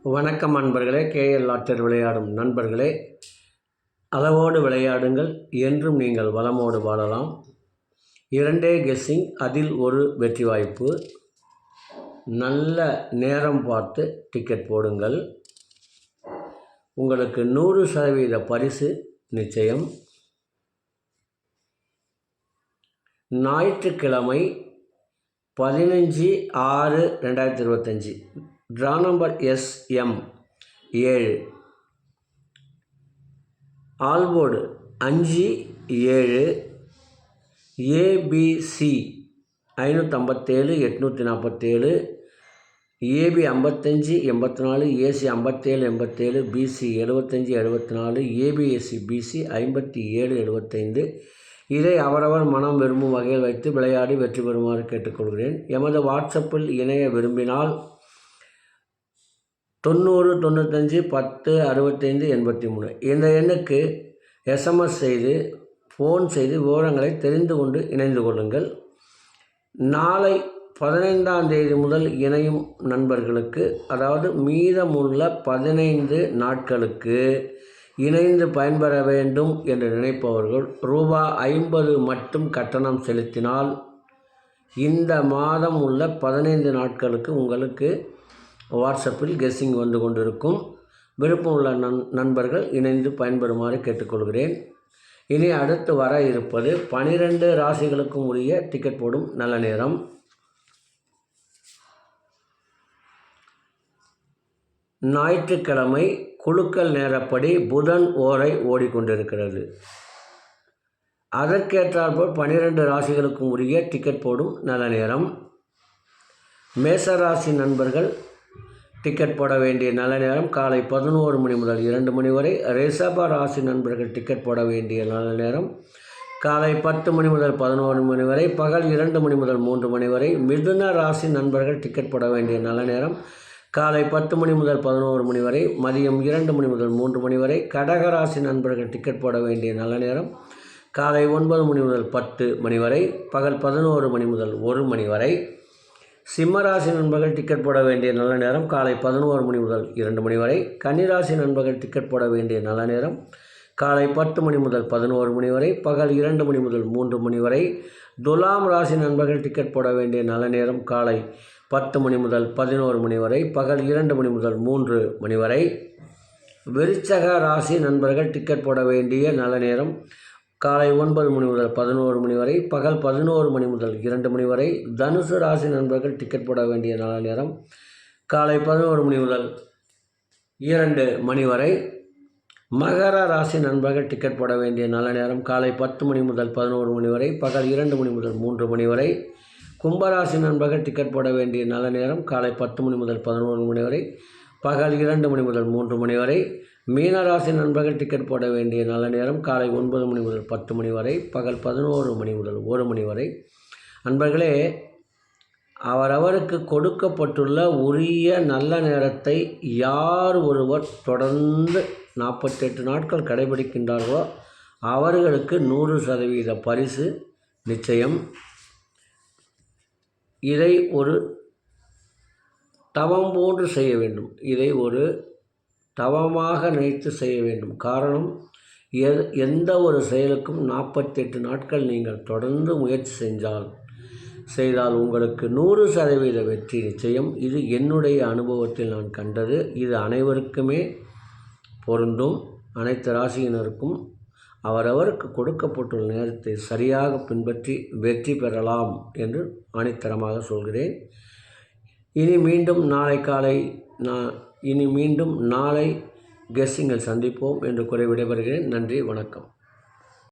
வணக்கம் நண்பர்களே. கேஎல் லாட்டர் விளையாடும் நண்பர்களே, அளவோடு விளையாடுங்கள், என்றும் நீங்கள் வளமோடு வாழலாம். 2 கெஸ்ஸிங், அதில் ஒரு வெற்றி வாய்ப்பு. நல்ல நேரம் பார்த்து டிக்கெட் போடுங்கள். உங்களுக்கு 100% பரிசு நிச்சயம். ஞாயிற்றுக்கிழமை 15/6/2025. Draw number SM7. ஆல்போர்டு 5 7. ABC 557 847. AB 55 84. AC 57 87. BC 75 74. ABSC BC 57 75. இதை அவரவர் மனம் விரும்பும் வகையில் வைத்து விளையாடி வெற்றி பெறுமாறு கேட்டுக்கொள்கிறேன். எமது வாட்ஸ்அப்பில் இணைய விரும்பினால் 90 95 10 65 83 இந்த எண்ணுக்கு SMS செய்து ஃபோன் செய்து விவரங்களை தெரிந்து கொண்டு இணைந்து கொள்ளுங்கள். நாளை 15ஆம் தேதி முதல் இணையும் நண்பர்களுக்கு, அதாவது மீதமுள்ள 15 நாட்களுக்கு இணைந்து பயன்பெற வேண்டும் என்று நினைப்பவர்கள் ரூபாய் 50 மட்டும் கட்டணம் செலுத்தினால் இந்த மாதம் உள்ள 15 நாட்களுக்கு உங்களுக்கு வாட்ஸ்அப்பில் கெஸ்ஸிங் வந்து கொண்டிருக்கும். விருப்பம் உள்ள நண்பர்கள் இணைந்து பயன்பெறுமாறு கேட்டுக்கொள்கிறேன். இனி அடுத்து வர இருப்பது 12 ராசிகளுக்கும் உரிய டிக்கெட் போடும் நல்ல நேரம். ஞாயிற்றுக்கிழமை குலுக்கல் நேரப்படி புதன் ஓரை ஓடிக்கொண்டிருக்கிறது. அதற்கேற்றாற்போல் 12 ராசிகளுக்கும் உரிய டிக்கெட் போடும் நல்ல நேரம். மேசராசி நண்பர்கள் டிக்கெட் போட வேண்டிய நல்ல நேரம் காலை 11 மணி முதல் 2 மணி வரை. ரிஷப ராசி நண்பர்கள் டிக்கெட் போட வேண்டிய நல்ல நேரம் காலை 10 மணி முதல் 11 மணி வரை, பகல் 2 மணி முதல் 3 மணி வரை. மிதுன ராசி நண்பர்கள் டிக்கெட் போட வேண்டிய நல்ல நேரம் காலை 10 மணி முதல் 11 மணி வரை, மதியம் 2 மணி முதல் 3 மணி வரை. கடகராசி நண்பர்கள் டிக்கெட் போட வேண்டிய நல்ல நேரம் காலை 9 மணி முதல் 10 மணி வரை, பகல் 11 மணி முதல் 1 மணி வரை. சிம்மராசி நண்பர்கள் டிக்கெட் போட வேண்டிய நல்ல நேரம் காலை 11 மணி முதல் 2 மணி வரை. கன்னிராசி நண்பர்கள் டிக்கெட் போட வேண்டிய நல்ல நேரம் காலை 10 மணி முதல் 11 மணி வரை, பகல் 2 மணி முதல் 3 மணி வரை. துலாம் ராசி நண்பர்கள் டிக்கெட் போட வேண்டிய நல்ல நேரம் காலை 10 மணி முதல் 11 மணி வரை, பகல் 2 மணி முதல் 3 மணி வரை. விருச்சக ராசி நண்பர்கள் டிக்கெட் போட வேண்டிய நல்ல நேரம் காலை 9 மணி முதல் 11 மணி வரை, பகல் 11 மணி முதல் 2 மணி வரை. தனுசு ராசி நண்பர்கள் டிக்கெட் போட வேண்டிய நல்ல நேரம் காலை 11 மணி முதல் 2 மணி வரை. மகர ராசி நண்பர்கள் டிக்கெட் போட வேண்டிய நல்ல நேரம் காலை 10 மணி முதல் 11 மணி வரை, பகல் 2 மணி முதல் 3 மணி வரை. கும்பராசி நண்பர்கள் டிக்கெட் போட வேண்டிய நல்ல நேரம் காலை 10 மணி முதல் 11 மணி வரை, பகல் 2 மணி முதல் 3 மணி வரை. மீனராசி நண்பர்கள் டிக்கெட் போட வேண்டிய நல்ல நேரம் காலை 9 மணி முதல் 10 மணி வரை, பகல் 11 மணி முதல் 1 மணி வரை. நண்பர்களே, அவரவருக்கு கொடுக்கப்பட்டுள்ள உரிய நல்ல நேரத்தை யார் ஒருவர் தொடர்ந்து 48 நாட்கள் கடைபிடிக்கின்றார்களோ அவர்களுக்கு 100% பரிசு நிச்சயம். இதை ஒரு தவம் போன்று செய்ய வேண்டும். இதை ஒரு தவமாக நினைத்து செய்ய வேண்டும். காரணம், எந்த ஒரு செயலுக்கும் 48 நாட்கள் நீங்கள் தொடர்ந்து முயற்சி செய்தால் உங்களுக்கு 100% வெற்றி நிச்சயம். இது என்னுடைய அனுபவத்தில் நான் கண்டது. இது அனைவருக்குமே பொருந்தும். அனைத்து ராசியினருக்கும் அவரவருக்கு கொடுக்கப்பட்டுள்ள நேரத்தை சரியாக பின்பற்றி வெற்றி பெறலாம் என்று ஆணித்தரமாக சொல்கிறேன். இனி மீண்டும் நாளை கெஸ்ஸிங்கில் சந்திப்போம் என்று கூறி விடைபெறுகிறேன். நன்றி, வணக்கம்.